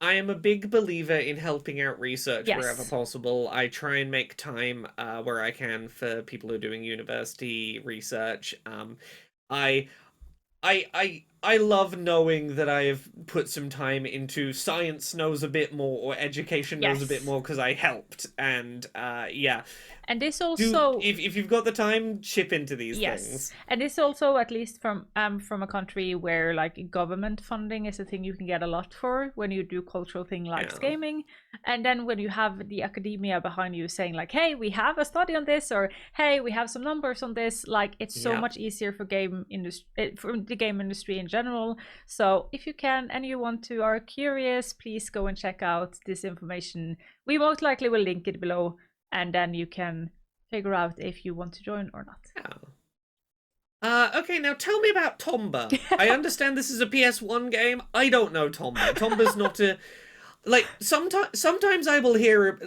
I am a big believer in helping out research wherever possible. I try and make time where I can for people who are doing university research. I love knowing that I have put some time into science knows a bit more, or education knows a bit more, because I helped. And
and this also,
if you've got the time, chip into these things.
And this also, at least from a country where like government funding is a thing you can get a lot for when you do cultural thing like gaming. And then when you have the academia behind you saying like, hey, we have a study on this, or hey, we have some numbers on this, like it's so much easier for game industry, for the game industry in general. So if you can and you want to, are curious, please go and check out this information. We most likely will link it below, and then you can figure out if you want to join or not.
Okay, now tell me about Tomba. I understand this is a PS1 game. I don't know Tomba. Tomba's not a... Like, sometimes I will hear...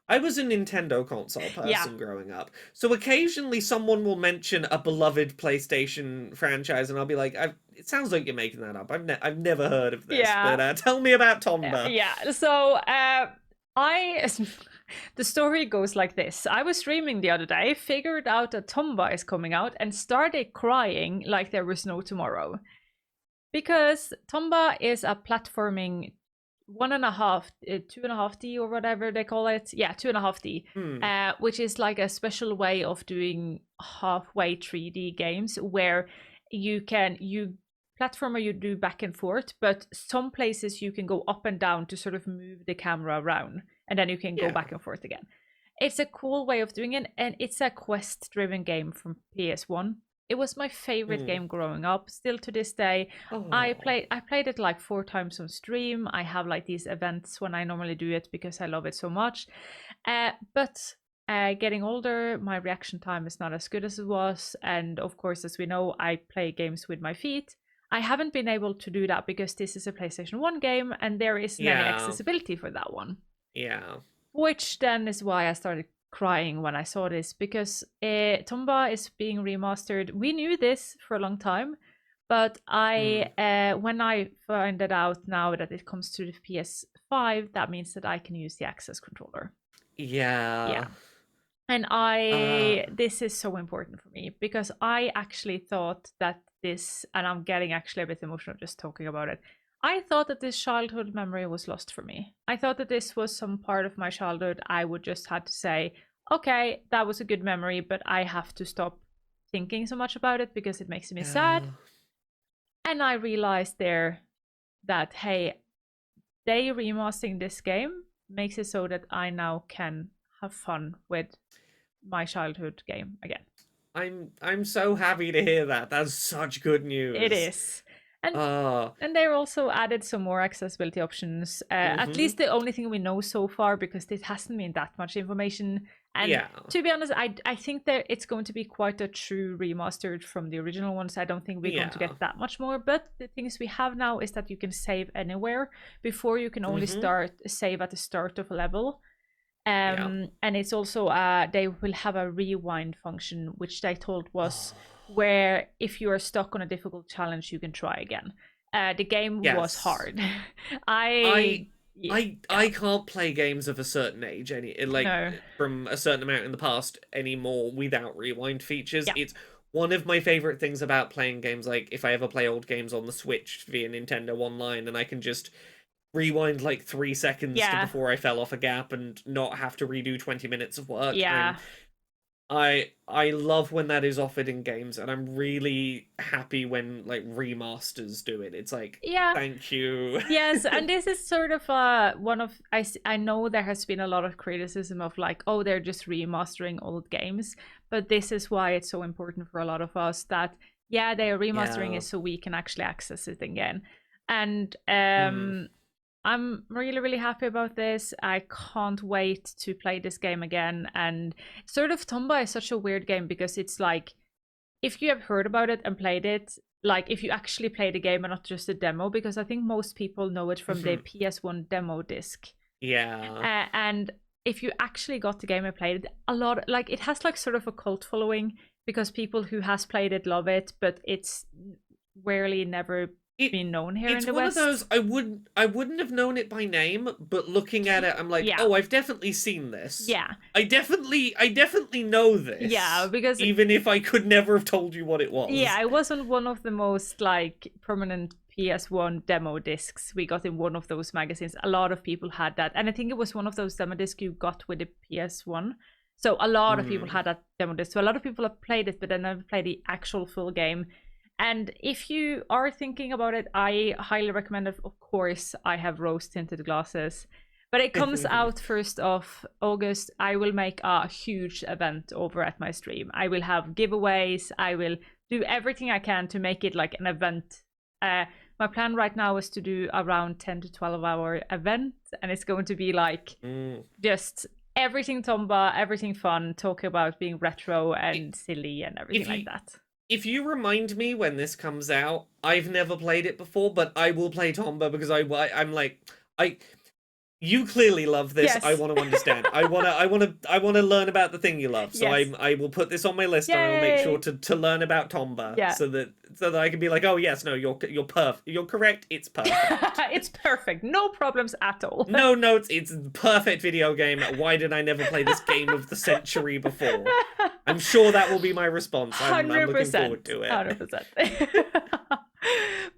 I was a Nintendo console person growing up, so occasionally someone will mention a beloved PlayStation franchise, and I'll be like, it sounds like you're making that up. I've never heard of this, but tell me about Tomba.
So, the story goes like this. I was streaming the other day, figured out that Tomba is coming out, and started crying like there was no tomorrow. Because Tomba is a platforming 2.5D or whatever they call it. 2.5D, which is like a special way of doing halfway 3D games where you platformer, you do back and forth, but some places you can go up and down to sort of move the camera around, and then you can go back and forth again. It's a cool way of doing it, and it's a quest-driven game from PS1. It was my favorite game growing up, still to this day. I played it like 4 times on stream. I have like these events when I normally do it because I love it so much. But getting older, my reaction time is not as good as it was. And of course, as we know, I play games with my feet. I haven't been able to do that because this is a PlayStation 1 game and there is no accessibility for that one. Which then is why I started crying when I saw this, because Tomba is being remastered. We knew this for a long time, but when I find it out now that it comes to the PS5, that means that I can use the access controller. And this is so important for me, because I actually thought that this, and I'm getting actually a bit emotional just talking about it, I thought that this childhood memory was lost for me. I thought that this was some part of my childhood I would just have to say, okay, that was a good memory, but I have to stop thinking so much about it because it makes me sad. And I realized there that, hey, they remastering this game makes it so that I now can have fun with my childhood game again.
I'm so happy to hear that. That's such good news.
It is. And they also added some more accessibility options. At least the only thing we know so far, because this hasn't been that much information. And to be honest, I think that it's going to be quite a true remastered from the original ones. I don't think we're going to get that much more. But the things we have now is that you can save anywhere. Before, you can only save at the start of a level. And it's also they will have a rewind function, which they told was where if you are stuck on a difficult challenge, you can try again. The game was hard. I
can't play games of a certain age from a certain amount in the past anymore without rewind features. It's one of my favorite things about playing games. Like if I ever play old games on the Switch via Nintendo Online, and I can just rewind like 3 seconds to before I fell off a gap and not have to redo 20 minutes of work. I love when that is offered in games, and I'm really happy when like remasters do it. It's like, thank you.
Yes, and this is sort of one of I know there has been a lot of criticism of like, oh, they're just remastering old games, but this is why it's so important for a lot of us that they are remastering it so we can actually access it again. And I'm really, really happy about this. I can't wait to play this game again. And sort of Tomba is such a weird game because it's like, if you have heard about it and played it, like if you actually play the game and not just a demo, because I think most people know it from the PS1 demo disc.
Yeah.
And if you actually got the game and played it, a lot, like it has like sort of a cult following because people who has played it love it, but it's rarely never been known here in the West.
It's one of those, I wouldn't have known it by name, but looking at it, I'm like, oh, I've definitely seen this.
Yeah.
I definitely know this.
Yeah, because
even if I could never have told you what it was.
Yeah, it wasn't one of the most like prominent PS1 demo discs we got in one of those magazines. A lot of people had that. And I think it was one of those demo discs you got with the PS1. So a lot of people had that demo disc. So a lot of people have played it, but then never played the actual full game. And if you are thinking about it, I highly recommend it. Of course, I have rose-tinted glasses. But it comes out 1st of August. I will make a huge event over at my stream. I will have giveaways. I will do everything I can to make it like an event. My plan right now is to do around 10 to 12 hour event. And it's going to be like just everything Tomba, everything fun, talk about being retro and silly and everything like that.
If you remind me when this comes out, I've never played it before, but I will play Tomba because I'm like, you clearly love this. Yes. I want to understand. I want to learn about the thing you love. So yes. I will put this on my list. Yay! And I will make sure to learn about Tomba. Yeah. So that I can be like, oh yes, no, you're perfect. You're correct. It's perfect.
It's perfect. No problems at all.
No notes. It's a perfect video game. Why did I never play this game of the century before? I'm sure that will be my response. I'm looking forward to it.
100%.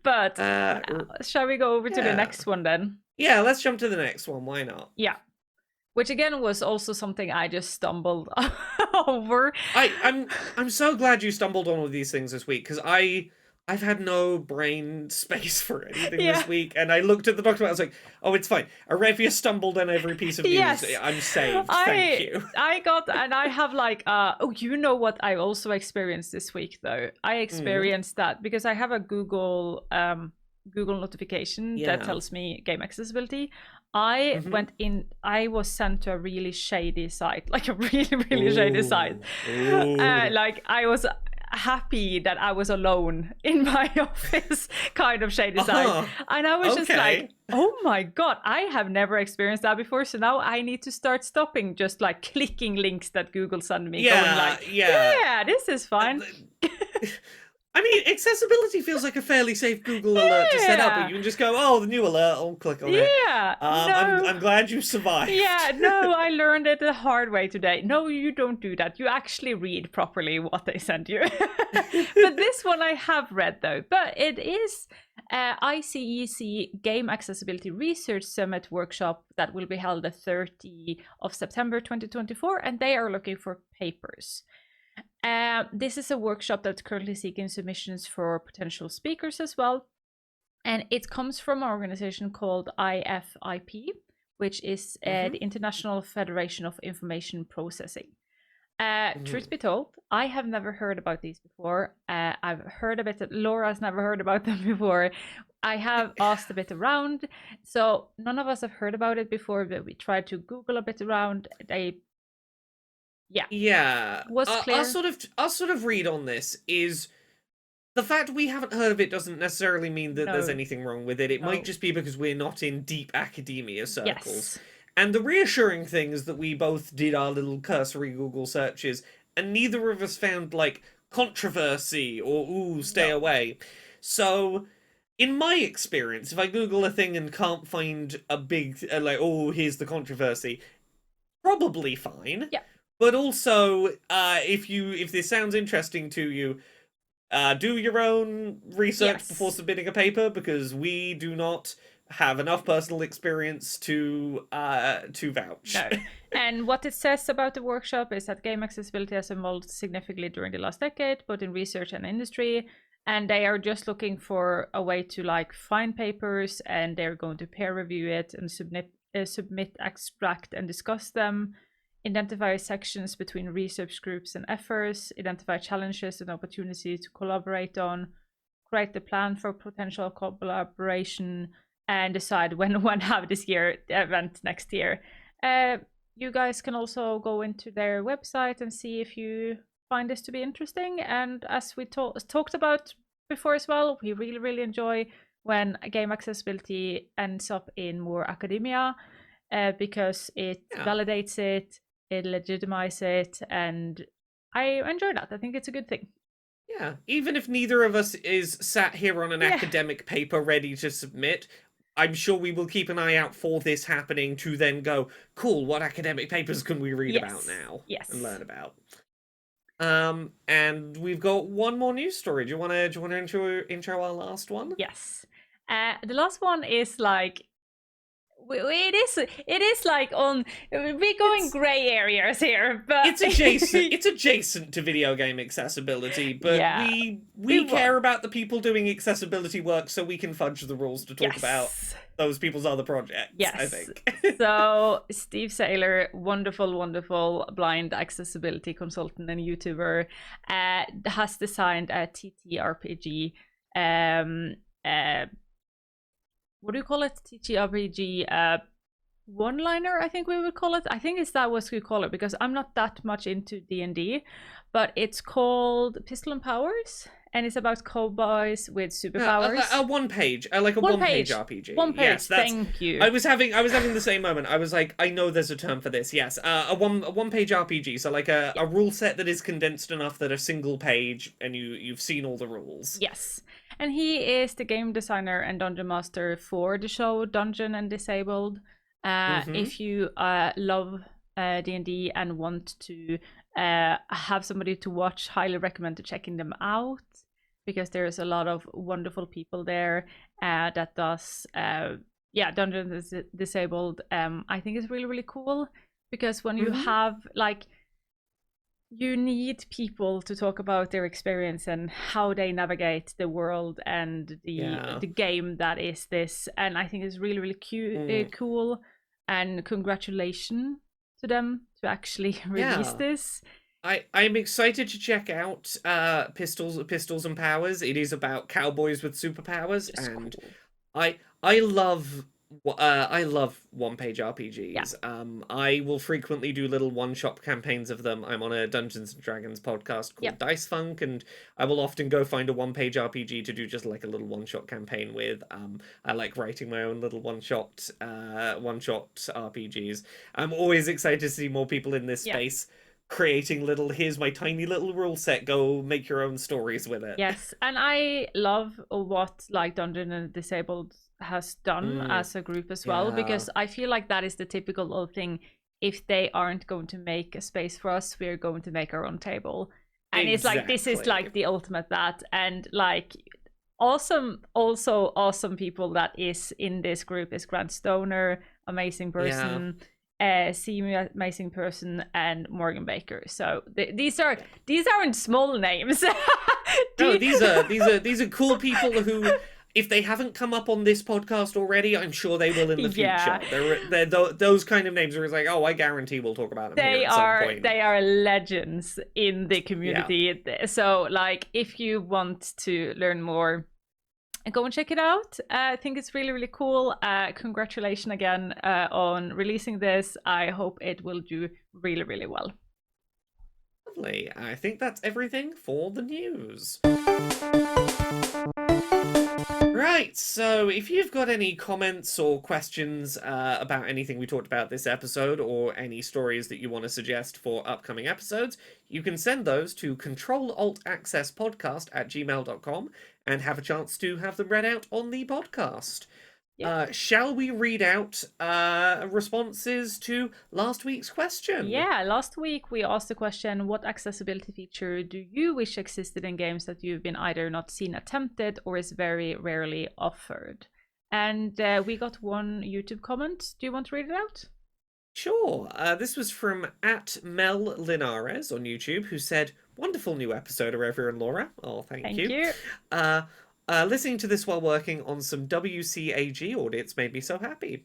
But shall we go over to the next one then?
Yeah, let's jump to the next one. Why not?
Yeah. Which again was also something I just stumbled over.
I'm so glad you stumbled on all these things this week, because I've had no brain space for anything this week, and I looked at the document. I was like, "Oh, it's fine." Arevia stumbled on every piece of news. Yes. I'm saved. Thank you.
I have like, you know what I also experienced this week though. I experienced that because I have a Google notification that tells me game accessibility. I went in. I was sent to a really shady site, like a really shady site. Like I was happy that I was alone in my office, kind of shady side, and I was just like, oh my god, I have never experienced that before. So now I need to start stopping just like clicking links that Google send me, going like, yeah, this is fine.
I mean, accessibility feels like a fairly safe Google alert to set up, but you can just go, oh, the new alert, I'll click on it.
Yeah.
I'm glad you survived.
Yeah, no, I learned it the hard way today. No, you don't do that. You actually read properly what they send you. But this one I have read, though. But it is ICEC Game Accessibility Research Summit workshop that will be held the 30th of September 2024, and they are looking for papers. This is a workshop that's currently seeking submissions for potential speakers as well. And it comes from an organization called IFIP, which is the International Federation of Information Processing. Truth be told, I have never heard about these before. I've heard a bit. Laura's never heard about them before. I have asked a bit around, so none of us have heard about it before. But we tried to Google a bit around. Was clear.
Our sort of read on this is the fact we haven't heard of it doesn't necessarily mean that there's anything wrong with it. It might just be because we're not in deep academia circles.
Yes.
And the reassuring thing is that we both did our little cursory Google searches, and neither of us found, like, controversy or, ooh, stay away. So, in my experience, if I Google a thing and can't find a big, like, oh, here's the controversy, probably fine.
Yeah.
But also, if this sounds interesting to you, do your own research before submitting a paper, because we do not have enough personal experience to vouch.
No. And what it says about the workshop is that game accessibility has evolved significantly during the last decade, both in research and industry. And they are just looking for a way to like find papers, and they're going to peer review it and submit abstract and discuss them, identify sections between research groups and efforts, identify challenges and opportunities to collaborate on, create the plan for potential collaboration, and decide when have this year event next year. You guys can also go into their website and see if you find this to be interesting. And as we talked about before as well, we really enjoy when game accessibility ends up in more academia, because it validates it, it legitimizes it, and I enjoy that. I think it's a good thing.
Yeah, even if neither of us is sat here on an academic paper ready to submit, I'm sure we will keep an eye out for this happening to then go, cool, what academic papers can we read about now?
Yes.
And learn about. And we've got one more news story. Do you want to intro our last one?
Yes. The last one is like, it is like on, we're going grey areas here, but
it's adjacent to video game accessibility, but we care about the people doing accessibility work, so we can fudge the rules to talk about those people's other projects. I think.
So Steve Saylor, wonderful blind accessibility consultant and YouTuber, has designed a TTRPG. What do you call it? TTRPG one-liner, I think we would call it. I think it's that what we call it, because I'm not that much into D&D, but it's called Pistol and Powers, and it's about cowboys with superpowers.
A one-page, like a one-page RPG.
One page. Yes, thank you.
I was having the same moment. I was like, I know there's a term for this. Yes, a one-page RPG. So like a rule set that is condensed enough that a single page, and you've seen all the rules.
Yes. And he is the game designer and dungeon master for the show Dungeon and Disabled. If you love D&D and want to have somebody to watch, highly recommend checking them out, because there's a lot of wonderful people there that does Dungeon and Disabled. I think it's really cool, because when you have like, you need people to talk about their experience and how they navigate the world and the game that is this. And I think it's really cute, cool. And congratulations to them to actually release this.
I'm excited to check out Pistols and Powers. It is about cowboys with superpowers, and cool. I love one-page RPGs. I will frequently do little one-shot campaigns of them. I'm on a Dungeons and Dragons podcast called Dice Funk, and I will often go find a one-page RPG to do just like a little one-shot campaign with. I like writing my own little one-shot RPGs. I'm always excited to see more people in this space creating here's my tiny little rule set, go make your own stories with it.
Yes, and I love what like Dungeon and Disabled has done as a group as well, because I feel like that is the typical thing. If they aren't going to make a space for us, we're going to make our own table. And it's like, this is like the ultimate that. And like awesome people that is in this group is Grant Stoner, amazing person, Simi, amazing person, and Morgan Baker. So these aren't small names.
No, these are cool people who, if they haven't come up on this podcast already, I'm sure they will in the
Yeah.
future. They're those kind of names where it's like, oh, I guarantee we'll talk about them here at some point.
They are legends in the
Yeah.
community. So like if you want to learn more, go and check it out. I think it's really, really cool. Congratulations again on releasing this. I hope it will do really, really well.
Lovely. I think that's everything for the news. Right, so if you've got any comments or questions about anything we talked about this episode, or any stories that you want to suggest for upcoming episodes, you can send those to control-alt-access-podcast@gmail.com and have a chance to have them read out on the podcast.
Yeah.
Shall we read out responses to last week's question?
Yeah, last week we asked the question, what accessibility feature do you wish existed in games that you've been either not seen attempted or is very rarely offered? And we got one YouTube comment. Do you want to read it out?
Sure. This was from @MelLinares on YouTube, who said, "Wonderful new episode, Arevia and Laura." Oh, thank you. Listening to this while working on some WCAG audits made me so happy.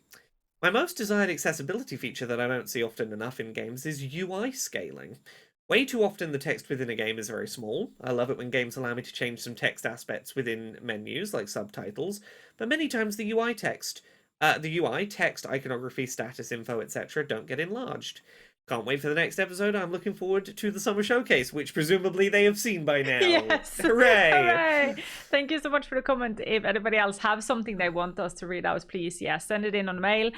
My most desired accessibility feature that I don't see often enough in games is UI scaling. Way too often the text within a game is very small. I love it when games allow me to change some text aspects within menus, like subtitles, but many times the UI text, iconography, status info, etc. don't get enlarged. Can't wait for the next episode. I'm looking forward to the summer showcase, which presumably they have seen by now.
Yes.
Hooray!
Hooray! Thank you so much for the comment. If anybody else have something they want us to read out, please, send it in on mail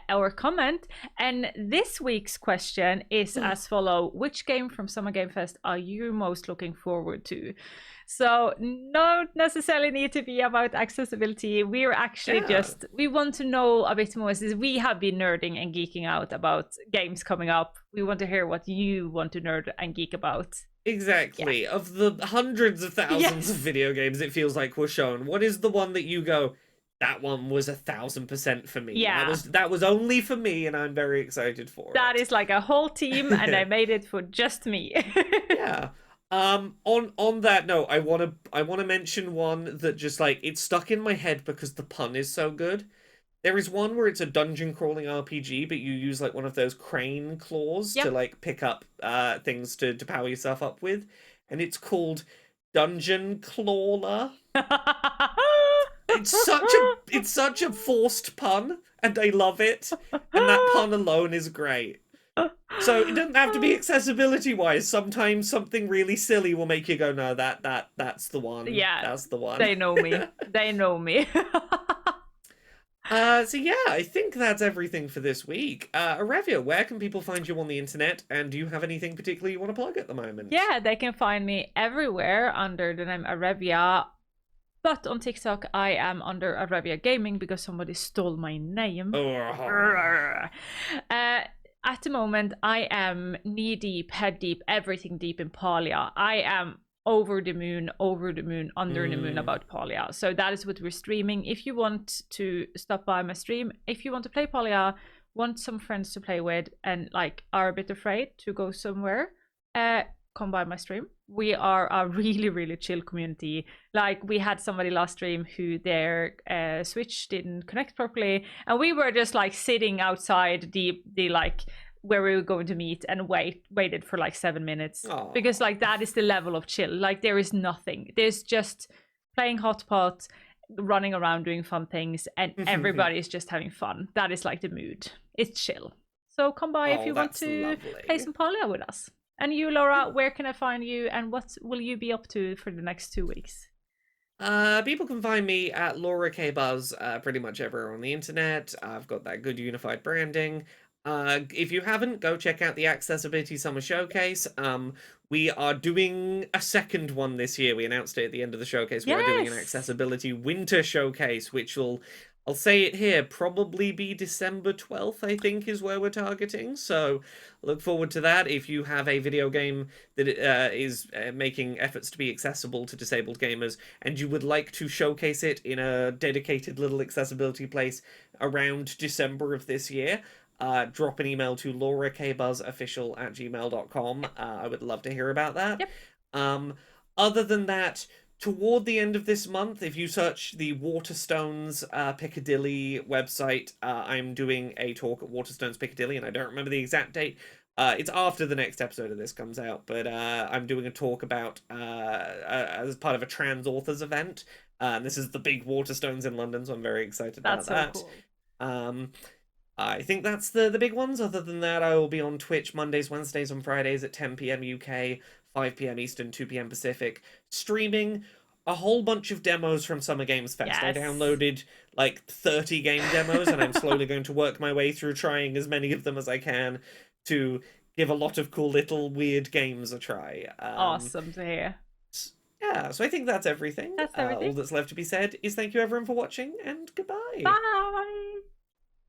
or comment. And this week's question is as follow: which game from Summer Game Fest are you most looking forward to? So not necessarily need to be about accessibility. We're actually we want to know a bit more, since we have been nerding and geeking out about games coming up. We want to hear what you want to nerd and geek about.
Exactly. Yeah. Of the hundreds of thousands of video games it feels like were shown, what is the one that you go, that one was 1,000% for me?
Yeah.
That was only for me, and I'm very excited for it.
That is like a whole team, and I made it for just me.
Yeah. On that note, I wanna mention one that just like it's stuck in my head because the pun is so good. There is one where it's a dungeon crawling RPG, but you use like one of those crane claws to like pick up things to power yourself up with, and it's called Dungeon Clawler. It's such a forced pun, and I love it. And that pun alone is great. So it doesn't have to be accessibility wise. Sometimes something really silly will make you go, no, that's the one.
Yeah,
that's the one.
They know me. They know me.
So yeah, I think that's everything for this week. Arevia, where can people find you on the internet, and do you have anything particular you want to plug at the moment?
Yeah, they can find me everywhere under the name Arevia. But on TikTok, I am under Arevia Gaming because somebody stole my name. At the moment, I am knee deep, head deep, everything deep in Palia. I am over the moon, under the moon about Palia. So that is what we're streaming. If you want to stop by my stream, if you want to play Palia, want some friends to play with, and like are a bit afraid to go somewhere, come by my stream. We are a really, really chill community. Like we had somebody last stream who their Switch didn't connect properly, and we were just like sitting outside the like where we were going to meet and waited for like 7 minutes. Aww. Because like that is the level of chill. Like there is nothing. There's just playing hotpot, running around doing fun things, and everybody is just having fun. That is like the mood. It's chill. So come by if you want to play some Palia with us. And you, Laura, where can I find you, and what will you be up to for the next 2 weeks?
People can find me at Laura K Buzz pretty much everywhere on the internet. I've got that good unified branding. If you haven't, go check out the Accessibility Summer Showcase. We are doing a second one this year. We announced it at the end of the showcase. We are doing an Accessibility Winter Showcase, which will, I'll say it here, probably be December 12th, I think, is where we're targeting. So look forward to that. If you have a video game that is making efforts to be accessible to disabled gamers, and you would like to showcase it in a dedicated little accessibility place around December of this year, drop an email to laurakbuzzofficial@gmail.com. I would love to hear about that.
Yep.
Other than that, toward the end of this month, if you search the Waterstones Piccadilly website, I'm doing a talk at Waterstones Piccadilly, and I don't remember the exact date. It's after the next episode of this comes out, but I'm doing a talk about as part of a trans authors event. And this is the big Waterstones in London, so I'm very excited
That's
about
so
that.
cool.
I think that's the big ones. Other than that, I will be on Twitch Mondays, Wednesdays, and Fridays at 10 p.m. UK, 5 p.m. Eastern, 2 p.m. Pacific, streaming a whole bunch of demos from Summer Games Fest. I
Yes.
downloaded like 30 game demos, and I'm slowly going to work my way through trying as many of them as I can to give a lot of cool little weird games a try.
Awesome to hear.
Yeah, so I think that's everything.
That's everything.
All that's left to be said is thank you everyone for watching, and goodbye.
Bye.